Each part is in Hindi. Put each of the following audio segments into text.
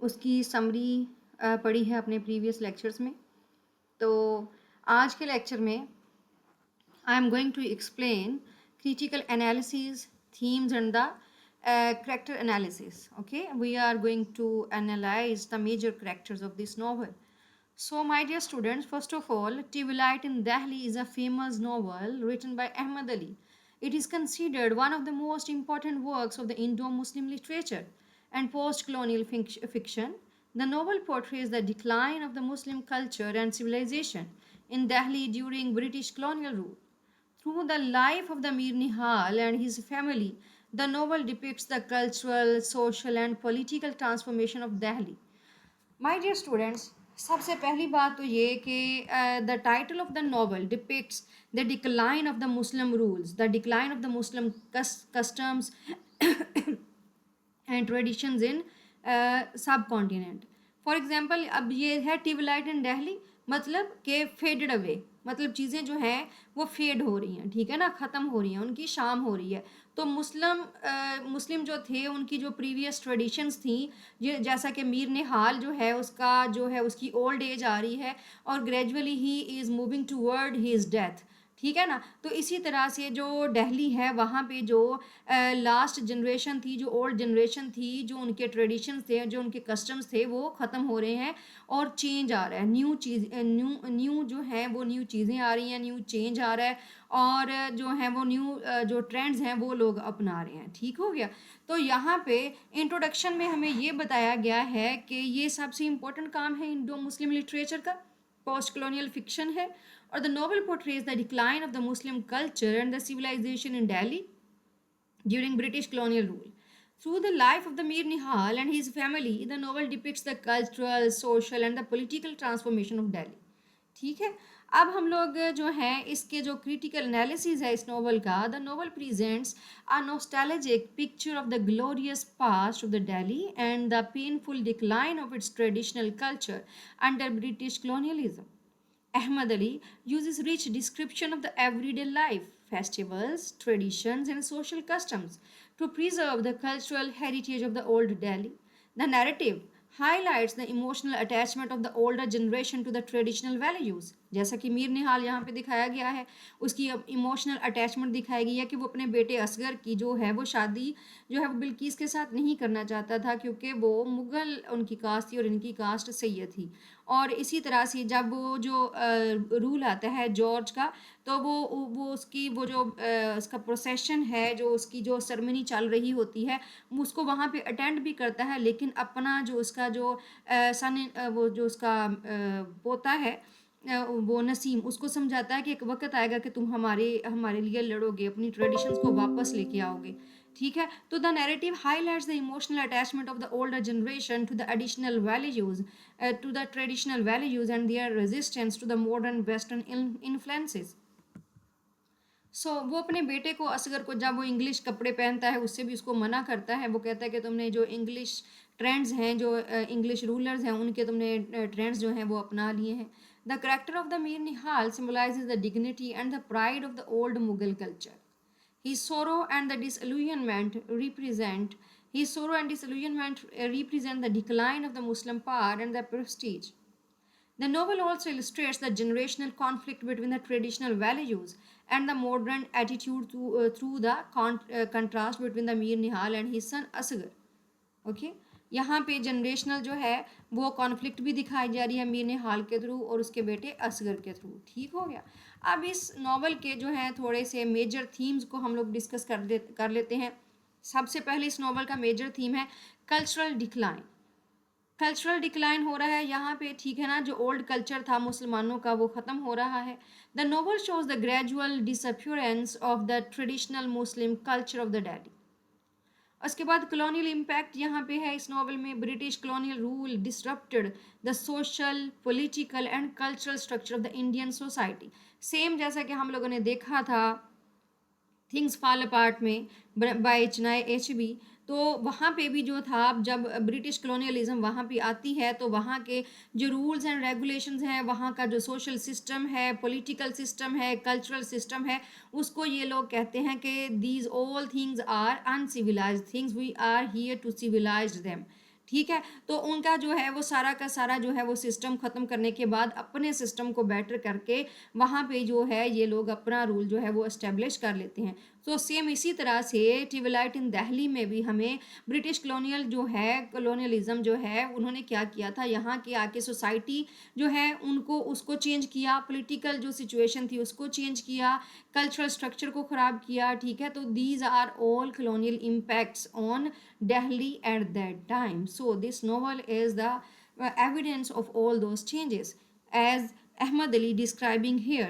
उसकी समरी पढ़ी है अपने प्रीवियस लेक्चर्स में। तो आज के लेक्चर में I am going to explain critical analysis, themes, and the character analysis. Okay, we are going to analyze the major characters of this novel. So, my dear students, first of all, Twilight in Delhi is a famous novel written by Ahmad Ali. It is considered one of the most important works of the Indo-Muslim literature and post-colonial fiction. The novel portrays the decline of the Muslim culture and civilization in Delhi during British colonial rule. Through the life of the Mir Nihal and his family, the novel depicts the cultural, social, and political transformation of Delhi. My dear students, सबसे पहली बात तो ये कि the title of the novel depicts the decline of the Muslim rules, the decline of the Muslim customs and traditions in subcontinent. For example अब ये है ट्यूबलाइट इन दिल्ली, मतलब कि फेडेड अवे, मतलब चीज़ें जो हैं वो फेड हो रही हैं, ठीक है ना, ख़त्म हो रही हैं, उनकी शाम हो रही है। तो मुस्लिम जो थे उनकी जो प्रीवियस ट्रेडिशंस थी, ये जैसा कि मीर निहाल जो है उसका जो है उसकी ओल्ड एज आ रही है और gradually he is moving toward his death, ठीक है ना। तो इसी तरह से जो दिल्ली है वहाँ पे जो लास्ट जनरेशन थी, जो ओल्ड जनरेशन थी, जो उनके ट्रेडिशंस थे, जो उनके कस्टम्स थे वो ख़त्म हो रहे हैं और चेंज आ रहा है, न्यू जो है वो न्यू चीज़ें आ रही हैं, न्यू चेंज आ रहा है और जो है वो न्यू जो ट्रेंड्स हैं वो लोग अपना रहे हैं, ठीक हो गया। तो यहाँ पे इंट्रोडक्शन में हमें ये बताया गया है कि ये सबसे इम्पोर्टेंट काम है इंडो मुस्लिम लिटरेचर का, पोस्ट colonial fiction है और the novel portrays the decline of the Muslim culture and the civilization in Delhi during British colonial rule. Through the life of the Mir Nihal and his family, the novel depicts the cultural, social and the political transformation of Delhi. ठीक है। अब हम लोग जो हैं इसके जो क्रिटिकल एनालिसिस है इस नॉवल का, the novel presents a nostalgic picture of the glorious past of the Delhi and the painful decline of its traditional culture under British colonialism. Ahmad Ali uses rich description of the everyday life, festivals, traditions, and social customs to preserve the cultural heritage of the old Delhi. The narrative highlights the emotional attachment of the older generation to the traditional values. जैसा कि मीर निहाल यहाँ पे दिखाया गया है, उसकी इमोशनल अटैचमेंट दिखाई गई है कि वो अपने बेटे असगर की जो है वो शादी जो है वो बिल्किस के साथ नहीं करना चाहता था क्योंकि वो मुग़ल उनकी कास्ट थी और इनकी कास्ट सैयद थी। और इसी तरह से जब वो जो रूल आता है जॉर्ज का, तो वो उसकी वो जो उसका प्रोसेशन है, जो उसकी जो सेरेमनी चल रही होती है, उसको वहाँ पे अटेंड भी करता है, लेकिन अपना जो उसका जो सन वो जो उसका पोता है वो नसीम उसको समझाता है कि एक वक्त आएगा कि तुम हमारे हमारे लिए लड़ोगे, अपनी ट्रेडिशंस को वापस लेके आओगे, ठीक है। तो the narrative highlights the emotional attachment of the older generation to the additional values to the traditional values and their resistance to the modern western influences. वो अपने बेटे को असगर को जब वो इंग्लिश कपड़े पहनता है उससे भी उसको मना करता है। वो कहता है कि तुमने जो इंग्लिश ट्रेंड्स हैं, जो इंग्लिश रूलर्स हैं, उनके तुमने ट्रेंड्स जो हैं वो अपना लिए हैं। The character of the Mir Nihal symbolises the dignity and the pride of the old Mughal culture. His sorrow and the disillusionment represent the decline of the Muslim power and the prestige. The novel also illustrates the generational conflict between the traditional values and the modern attitude through the contrast between the Mir Nihal and his son Asghar. Okay, यहाँ पे जनरेशनल जो है वो कॉन्फ्लिक्ट भी दिखाई जा रही है मीर निहाल के थ्रू और उसके बेटे असगर के थ्रू, ठीक हो गया। अब इस नॉवल के जो है थोड़े से मेजर थीम्स को हम लोग डिस्कस कर लेते हैं। सबसे पहले इस नॉवल का मेजर थीम है कल्चरल डिक्लाइन। कल्चरल डिक्लाइन हो रहा है यहाँ पे, ठीक है ना, जो ओल्ड कल्चर था मुसलमानों का वो ख़त्म हो रहा है। The novel shows the gradual disappearance of the traditional Muslim culture of the Delhi. उसके बाद कॉलोनियल इम्पैक्ट यहाँ पे है इस नॉवल में। British colonial rule disrupted the social, political and cultural structure of the Indian society. Same जैसा कि हम लोगों ने देखा था थिंग्स फॉल अपार्ट में बाय चिनाई एचबी, तो वहाँ पे भी जो था जब ब्रिटिश कॉलोनियलिज्म वहाँ पे आती है तो वहाँ के जो रूल्स एंड रेगुलेशंस हैं, वहाँ का जो सोशल सिस्टम है, पॉलिटिकल सिस्टम है, कल्चरल सिस्टम है, उसको ये लोग कहते हैं कि these all things are uncivilized things, we are here to civilize them, ठीक है। तो उनका जो है वो सारा का सारा जो है वो सिस्टम ख़त्म करने के बाद अपने सिस्टम को बेटर करके वहाँ पे जो है ये लोग अपना रूल जो है वो एस्टेब्लिश कर लेते हैं। तो सेम इसी तरह से टिवलाइट इन दिल्ली में भी हमें ब्रिटिश कॉलोनियल जो है कॉलोनियलिज्म जो है उन्होंने क्या किया था, यहाँ के आके सोसाइटी जो है उनको उसको चेंज किया, पॉलिटिकल जो सिचुएशन थी उसको चेंज किया, कल्चरल स्ट्रक्चर को ख़राब किया। ठीक है, तो these are all colonial impacts on Delhi at that time. So this novel is the evidence of all those changes. As Ahmad Ali describing here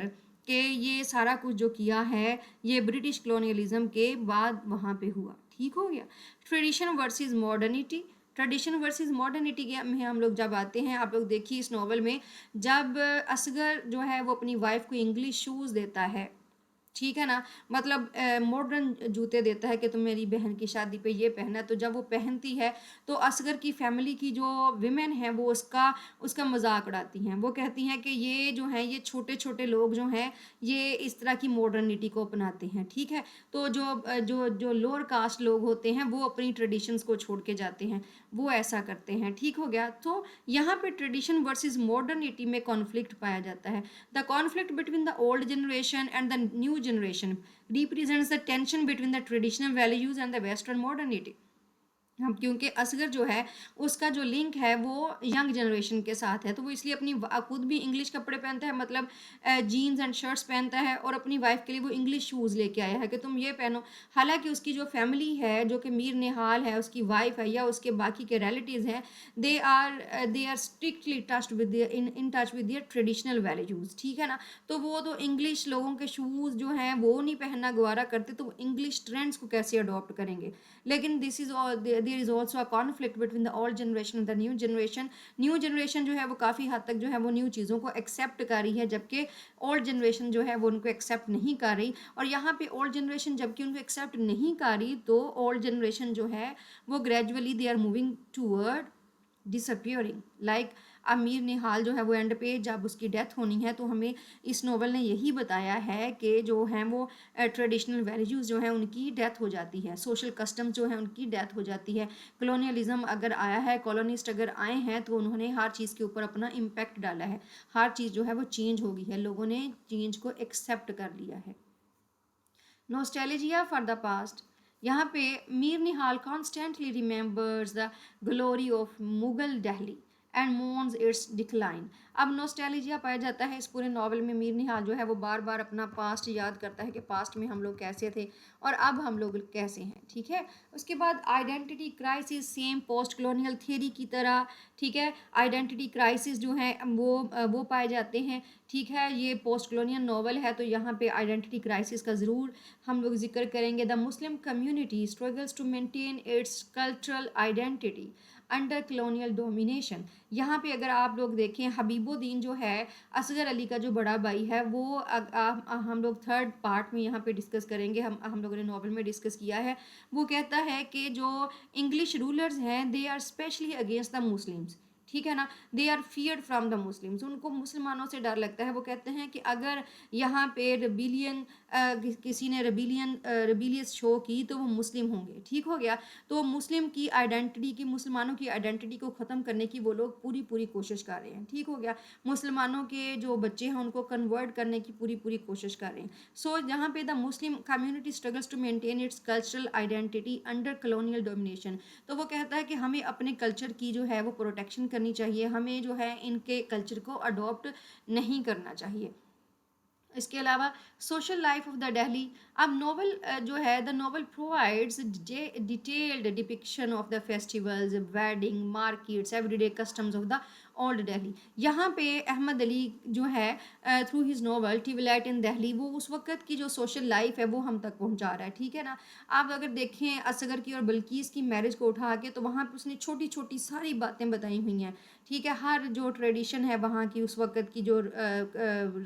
कि ये सारा कुछ जो किया है ये ब्रिटिश कॉलोनियलिज्म के बाद वहाँ पे हुआ। ठीक हो गया। Tradition versus modernity, tradition versus modernity के में हम लोग जब आते हैं, आप लोग देखिए इस नॉवल में जब असगर जो है वो अपनी वाइफ को इंग्लिश शूज़ देता है, ठीक है ना, मतलब मॉडर्न जूते देता है कि तुम मेरी बहन की शादी पे ये पहना। तो जब वो पहनती है तो असगर की फैमिली की जो विमेन हैं वो उसका उसका मजाक उड़ाती हैं। वो कहती हैं कि ये जो हैं ये छोटे छोटे लोग जो हैं ये इस तरह की मॉडर्निटी को अपनाते हैं। ठीक है, तो जो लोअर कास्ट लोग होते हैं वो अपनी ट्रेडिशंस को छोड़ के जाते हैं, वो ऐसा करते हैं। ठीक हो गया। तो यहाँ पे ट्रेडिशन वर्सेस मॉडर्निटी में कॉन्फ्लिक्ट पाया जाता है। The conflict between the old generation and the new generation represents the tension between the traditional values and the western modernity। हम क्योंकि असगर जो है उसका जो लिंक है वो यंग जनरेशन के साथ है, तो वो इसलिए अपनी खुद भी इंग्लिश कपड़े पहनता है, मतलब जीन्स एंड शर्ट्स पहनता है, और अपनी वाइफ के लिए वो इंग्लिश शूज़ लेके आया है कि तुम ये पहनो। हालांकि उसकी जो फैमिली है जो कि मीर निहाल है, उसकी वाइफ है या उसके बाकी के रिलेटिव्स हैं, they are strictly touched with in touch with their traditional values. ठीक है ना, तो वो तो इंग्लिश लोगों के शूज़ जो हैं वो नहीं पहनना गवारा करते, तो इंग्लिश ट्रेंड्स को कैसे अडॉप्ट करेंगे। लेकिन this is all there is also a conflict between the old generation and the new generation. New generation जो है वो काफ़ी हद तक जो है वो न्यू चीज़ों को एक्सेप्ट कर रही है, जबकि ओल्ड जनरेशन जो है वो उनको एक्सेप्ट नहीं कर रही। और यहाँ पे ओल्ड जनरेशन जबकि उनको एक्सेप्ट नहीं कर रही, तो ओल्ड जनरेशन जो है वो gradually they are moving toward disappearing. Like Amir Nihal जो है वो एंड पे जब उसकी डेथ होनी है तो हमें इस नॉवल ने यही बताया है कि जो हैं वो ट्रेडिशनल वैल्यूज़ जो हैं उनकी डेथ हो जाती है, सोशल कस्टम्स जो हैं उनकी डेथ हो जाती है। कॉलोनियलिज्म अगर आया है, कॉलोनिस्ट अगर आए हैं, तो उन्होंने हर चीज़ के ऊपर अपना इम्पैक्ट डाला है, हर चीज़ जो है वो चेंज हो गई है, लोगों ने चेंज को एक्सेप्ट कर लिया है। नॉस्टैल्जिया फॉर द पास्ट, यहाँ पे Mir Nihal constantly remembers the glory of Mughal Delhi and mourns its decline. अब नॉस्टैल्जिया पाया जाता है इस पूरे नावल में। मीर निहाल जो है वो बार बार अपना पास्ट याद करता है कि पास्ट में हम लोग कैसे थे और अब हम लोग कैसे हैं। ठीक है, उसके बाद identity crisis, same post colonial theory की तरह। ठीक है, आइडेंटिटी क्राइसिस जो है वो पाए जाते हैं। ठीक है, ये पोस्ट कॉलोनियल नावल है तो यहाँ पे आइडेंटिटी क्राइसिस का ज़रूर हम लोग जिक्र करेंगे। The Muslim community struggles to maintain its cultural identity under colonial domination. यहाँ पे अगर आप लोग देखें, हबीबुद्दीन जो है असगर अली का जो बड़ा भाई है वो हम लोग थर्ड पार्ट में यहाँ पे डिस्कस करेंगे, हम लोगों ने नॉवल में डिस्कस किया है। वो कहता है कि जो इंग्लिश रूलर्स हैं they are specially against the Muslims. ठीक है ना, they are feared from the Muslims, उनको मुसलमानों से डर लगता है। वो कहते हैं कि अगर यहाँ पे रेबिलियन किसी ने रेबिलियस शो की तो वो मुस्लिम होंगे। ठीक हो गया, तो मुस्लिम की आइडेंटिटी की, मुसलमानों की आइडेंटिटी को ख़त्म करने की वो लोग पूरी पूरी कोशिश कर रहे हैं। ठीक हो गया, मुसलमानों के जो बच्चे हैं उनको कन्वर्ट करने की पूरी पूरी कोशिश कर रहे हैं। सो यहाँ पे the Muslim community struggles to maintain its cultural identity under colonial domination. तो वो कहता है कि हमें अपने कल्चर की जो है वो प्रोटेक्शन करनी चाहिए, हमें जो है इनके कल्चर को अडॉप्ट नहीं करना चाहिए। इसके अलावा social life of the Delhi, अब नॉवल जो है the novel provides detailed depiction of the festivals, wedding, markets, everyday customs of the old Delhi. यहाँ पे अहमद अली जो है थ्रू हिज नॉवल ट्विलाइट इन दिल्ली वो उस वक्त की जो सोशल लाइफ है वो हम तक पहुँचा रहा है। ठीक है ना, आप अगर देखें असगर की और बल्कीस की मैरिज को उठा के तो वहाँ पर उसने छोटी छोटी सारी बातें बताई हुई हैं। ठीक है, हर जो ट्रेडिशन है वहाँ की, उस वक्त की जो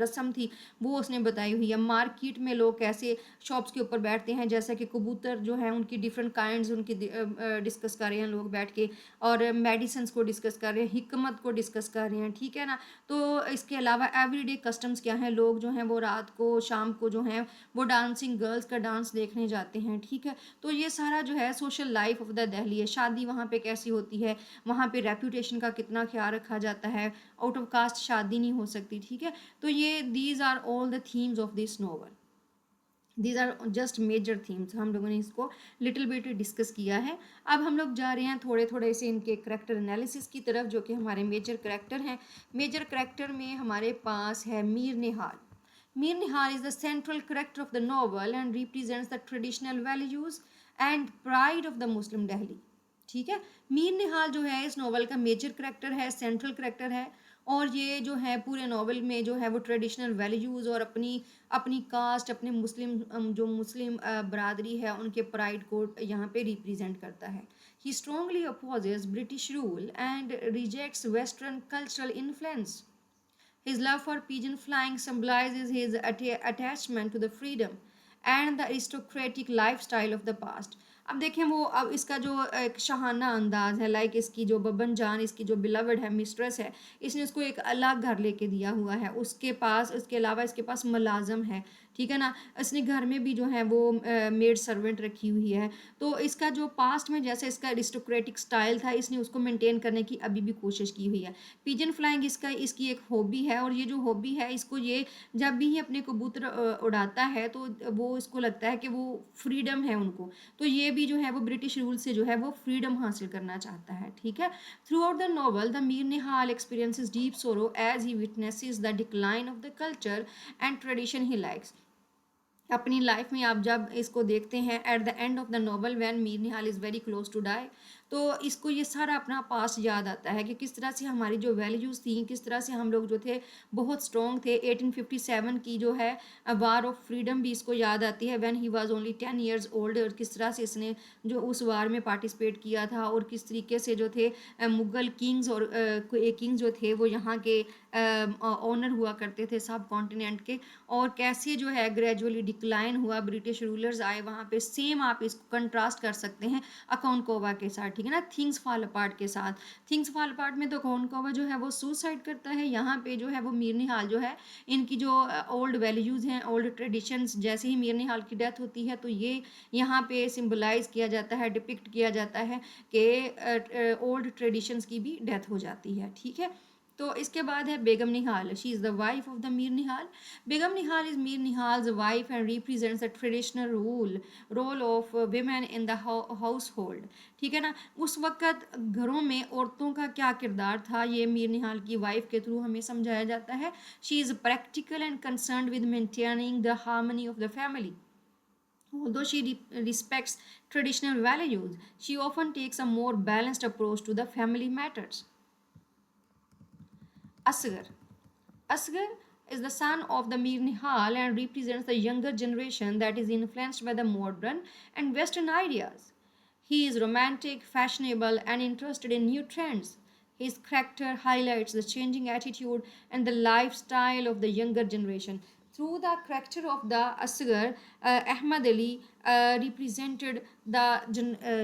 रस्म थी वो वो उसने बताई हुई है। मार्केट में लोग कैसे शॉप्स के ऊपर बैठते हैं, जैसा कि कबूतर जो है उनकी डिफरेंट काइंड्स उनकी डिस्कस कर रहे हैं लोग बैठ के, और मेडिसिन को डिस्कस कर रहे हैं, हिकमत को डिस्कस कर रहे हैं, ठीक है ना। तो इसके अलावा एवरीडे कस्टम्स क्या हैं, लोग जो हैं वो रात को शाम को जो हैं वो डांसिंग गर्ल्स का डांस देखने जाते हैं, ठीक है। तो ये सारा जो है social life of the Delhi है। शादी वहाँ पे कैसी होती है, वहाँ पे रेपूटेशन का कितना ख्याल रखा जाता है, आउट ऑफ कास्ट शादी नहीं हो सकती, ठीक है। तो ये these are all the themes of this novel, these are just major themes. हम लोगों ने इसको लिटिल बिट डिस्कस किया है। अब हम लोग जा रहे हैं थोड़े थोड़े से इनके करेक्टर एनालिसिस की तरफ, जो कि हमारे मेजर करेक्टर हैं। मेजर करेक्टर में हमारे पास है Mir Nihal. Mir Nihal is the central character of the novel and represents the traditional values and pride of the Muslim Delhi, ठीक है। मीर निहाल जो है इस नॉवल का मेजर करेक्टर है, सेंट्रल करेक्टर है, और ये जो है पूरे नॉवल में जो है वो ट्रेडिशनल वैल्यूज़ और अपनी अपनी कास्ट, अपने मुस्लिम जो मुस्लिम बरादरी है उनके प्राइड को यहाँ पे रिप्रेजेंट करता है। He strongly opposes British rule and rejects western cultural influence. His love for pigeon flying symbolizes his attachment to the freedom and the aristocratic lifestyle of the past. अब देखें वो, अब इसका जो एक शहाना अंदाज है, लाइक इसकी जो बब्बन जान, इसकी जो बिलवड है, मिस्ट्रेस है, इसने उसको एक अलग घर लेके दिया हुआ है। उसके पास, इसके अलावा इसके पास मुलाजम है, ठीक है ना। इसने घर में भी जो है वो मेड सर्वेंट रखी हुई है। तो इसका जो पास्ट में जैसे इसका अरिस्टोक्रेटिक स्टाइल था, इसने उसको मेंटेन करने की अभी भी कोशिश की हुई है। पिजन फ्लाइंग इसकी एक हॉबी है, और ये जो हॉबी है इसको ये जब भी अपने कबूतर उड़ाता है तो वो इसको लगता है कि वो फ्रीडम है उनको। तो ये भी जो है वो ब्रिटिश रूल से जो है वो फ्रीडम हासिल करना चाहता है, ठीक है। Throughout the novel the Mir Nihal experiences deep sorrow as he witnesses the decline of the culture and tradition he likes. अपनी लाइफ में आप जब इसको देखते हैं at the end of the novel when Mir Nihal is very close to die, तो इसको ये सारा अपना पास्ट याद आता है कि किस तरह से हमारी जो वैल्यूज़ थी, किस तरह से हम लोग जो थे बहुत स्ट्रॉन्ग थे। 1857 की जो है वार ऑफ फ्रीडम भी इसको याद आती है, when he was only 10 years old, और किस तरह से इसने जो उस वार में पार्टिसिपेट किया था, और किस तरीके से जो थे मुग़ल किंग्स और किंग्स जो थे वो यहाँ के ऑनर हुआ करते थे सब कॉन्टिनेंट के, और कैसे जो है ग्रेजुअली डिक्लाइन हुआ, ब्रिटिश रूलर्स आए वहाँ पे। सेम आप इसको कंट्रास्ट कर सकते हैं अकाउंटकोवा के साथ, ठीक है ना, थिंग्स फॉल अपार्ट के साथ। थिंग्स फॉल अपार्ट में तो अकाउंटकोवा जो है वो सुसाइड करता है, यहाँ पे जो है वो मीर निहाल जो है इनकी जो ओल्ड वैल्यूज़ हैं, ओल्ड ट्रेडिशंस, जैसे ही मीर निहाल की डेथ होती है तो ये यहाँ पे सिम्बलाइज किया जाता है, डिपिक्ट किया जाता है कि ओल्ड ट्रेडिशंस की भी डेथ हो जाती है, ठीक है। तो इसके बाद है Begum Nihal. She is the wife of the Mir Nihal. Begum Nihal is Mir Nihal's wife and represents the traditional role of women in the household, ठीक है ना। उस वक़्त घरों में औरतों का क्या किरदार था, ये मीर निहाल की वाइफ के थ्रू हमें समझाया जाता है। She is practical and concerned with maintaining the harmony of the family. Although she respects traditional values, she often takes a more balanced approach to the family matters. Asghar. Asghar is the son of the Mir Nihal and represents the younger generation that is influenced by the modern and Western ideas. He is romantic, fashionable, and interested in new trends. His character highlights the changing attitude and the lifestyle of the younger generation. Through the character of the Asghar, Ahmad Ali represented the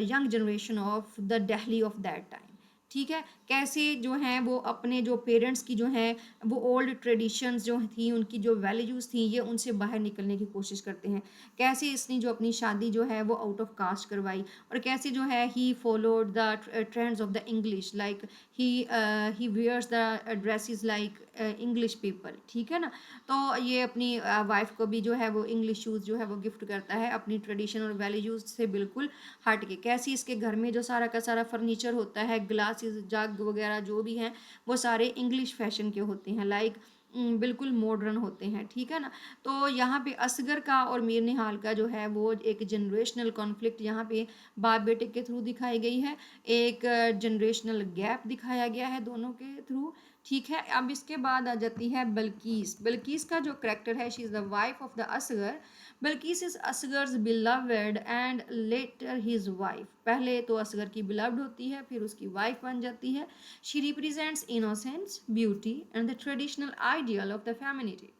young generation of the Delhi of that time. ठीक है, कैसे जो हैं वो अपने जो पेरेंट्स की जो हैं वो ओल्ड ट्रेडिशंस जो थी, उनकी जो वैल्यूज़ थी, ये उनसे बाहर निकलने की कोशिश करते हैं। कैसे इसने जो अपनी शादी जो है वो आउट ऑफ कास्ट करवाई, और कैसे जो है he followed the trends of the English, like he wears the dresses like English people, ठीक है ना। तो ये अपनी वाइफ को भी जो है वो इंग्लिश शूज़ जो है वो गिफ्ट करता है, अपनी ट्रेडिशन और वैल्यूज़ से बिल्कुल हट के। कैसे इसके घर में जो सारा का सारा फर्नीचर होता है, ग्लासेस, जग वगैरह जो भी हैं, वो सारे इंग्लिश फैशन के होते हैं, लाइक बिल्कुल मॉडर्न होते हैं, ठीक है ना। तो यहाँ पे असगर का और मीर निहाल का जो है वो एक जनरेशनल कॉन्फ्लिक्ट यहाँ पे बाप बेटे के थ्रू दिखाई गई है, एक जनरेशनल गैप दिखाया गया है दोनों के थ्रू, ठीक है। अब इसके बाद आ जाती है बल्कीस। बल्कीस का जो करेक्टर है, she is the wife of the Asghar. Bilqis is Asghar's beloved and later his wife. पहले तो असगर की बिलव्ड होती है, फिर उसकी वाइफ बन जाती है। She represents innocence, beauty and the traditional ideal of the femininity.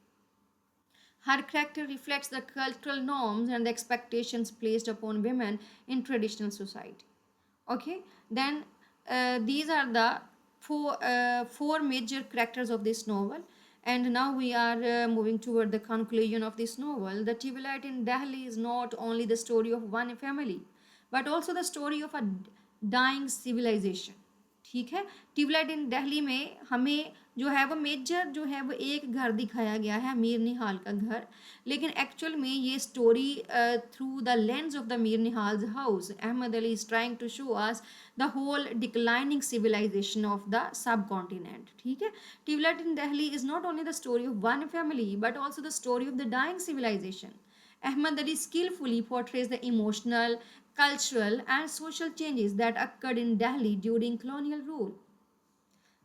Her character reflects the cultural norms and the expectations placed upon women in traditional society. Okay, then these are the four major characters of this novel, and now we are moving toward the conclusion of this novel. The Twilight in Delhi is not only the story of one family but also the story of a dying civilization. ठीक है, ट्यूबलाइट इन दिल्ली में हमें जो है वो मेजर जो है वो एक घर दिखाया गया है, मीर निहाल का घर, लेकिन एक्चुअल में ये story through the lens of the Mir Nihal's house, Ahmed Ali is trying to show us the whole declining civilization of the subcontinent. ठीक है, twilight in Delhi is not only the story of one family but also the story of the dying civilization. Ahmad Ali skillfully portrays the emotional, cultural, and social changes that occurred in Delhi during colonial rule.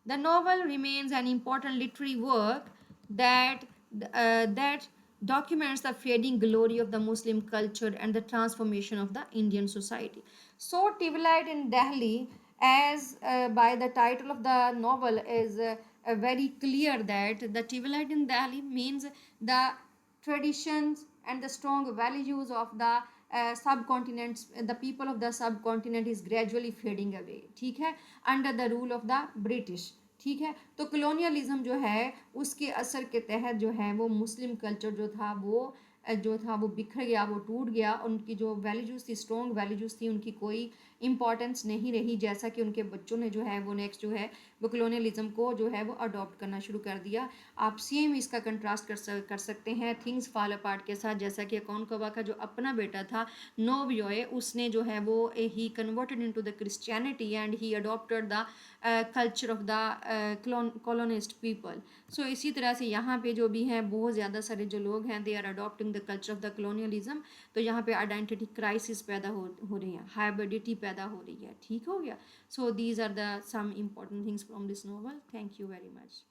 The novel remains an important literary work that documents the fading glory of the Muslim culture and the transformation of the Indian society. So, Twilight in Delhi, as by the title of the novel, is very clear that the Twilight in Delhi means the traditions and the strong values of the subcontinents, the people of the subcontinent is gradually fading away. ठीक है, under the rule of the British. ठीक है, तो कलोनियलिज्म जो है उसके असर के तहत जो है वो मुस्लिम कल्चर जो था वो बिखर गया, वो टूट गया. उनकी जो वैल्यूज़ थी, स्ट्रॉन्ग वैल्यूज़ थी, उनकी कोई इंपॉर्टेंस नहीं रही, जैसा कि उनके बच्चों ने जो है वो नेक्स्ट जो है वो कलोनियलिज्म को जो है वो अडॉप्ट करना शुरू कर दिया. आप सेम इसका कंट्रास्ट कर सकते हैं थिंग्स फॉल अपार्ट के साथ, जैसा कि अकोनकावा का जो अपना बेटा था नोबयोए, उसने जो है वो he converted into the Christianity and he adopted the culture of the colonist people. So इसी तरह से यहाँ पे जो भी हैं बहुत ज़्यादा सारे जो लोग हैं they are adopting the culture of the colonialism. तो यहाँ पे आइडेंटिटी क्राइसिस पैदा हो रही है, हाइब्रिडिटी पैदा हो रही है. ठीक हो गया. So these are the some important things from this novel. Thank you very much.